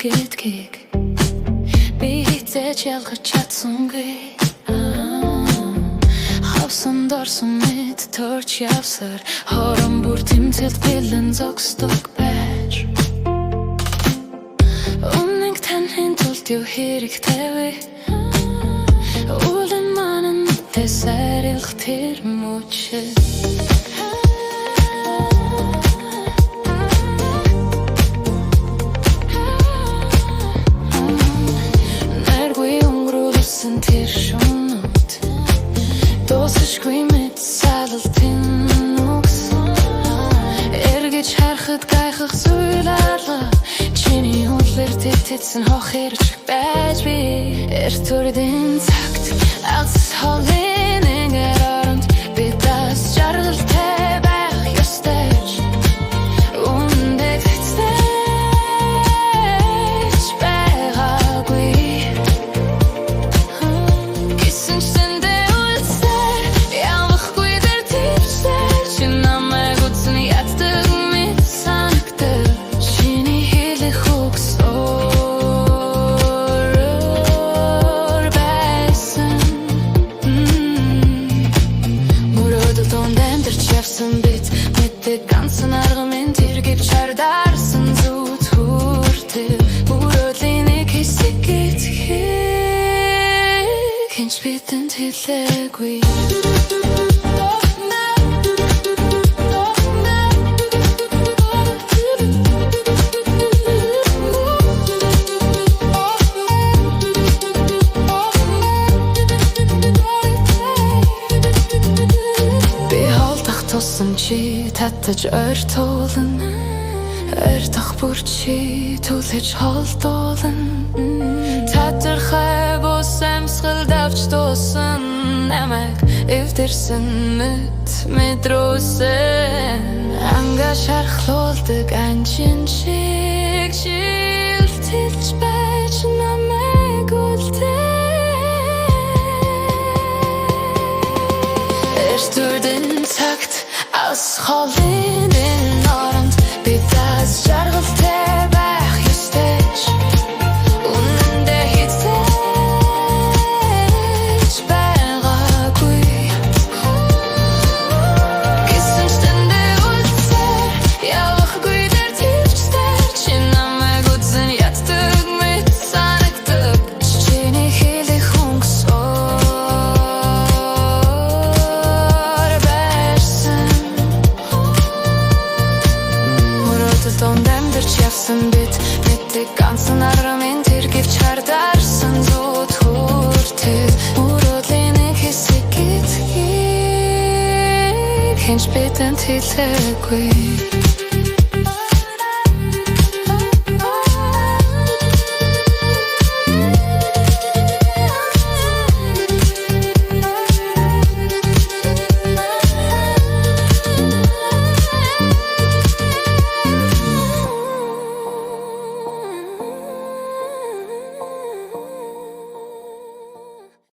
гэдгийг би хизээж ялгаж чадсангүй. Хавсанд орсон мэд төрж явсаар хорон бүр тэмцэлд бэлэн зогсдог байж. Үнэнг танхын тулд юу хэрэгтэй вэ? Улан манан тэсэрэлх тэр мөчөө. Тэр шунут дуусахгүй мэд салалтын нүкс эргэж харахад гайхах зүйл алга чиний хүлэр тэтсэн хох хэрч байж би эртүрдэн цагт алс холын энгэр оронд би тас жаргалтай байх ёстой ганцхан аргамын тэргийг чардарсан зүт хүртэл бүрөөлийн нэг хэсэг гэдгийг хинч бидэнд хэлээгүй. Тусан чи татаж ойртуулна ойртох бүр чи түлхэж холдуулна татархай бус амьсгал давч туусан намайг эвдэрсэн мэдрүүсэн анга шархлуулдаг анчин шиг шилтэлж байж намайг үлдээ эртүрдэн цагт алс холын оронд би тас жаргалтай байх ёстой үнэндээ хизээж байгаагүй гэсэн ч тэндээ үлдсээр явахгүй дээр төвчтэй чи намайг үзэн яддаг мэт санагддаг чиний хэлэх явсан бит мэддэг ганцхан аргамын тэргийг чардарсан зүт хүртэл бүрөөлийн нэг хэсэг гэдгийг хинч бидэнд хэлээгүй.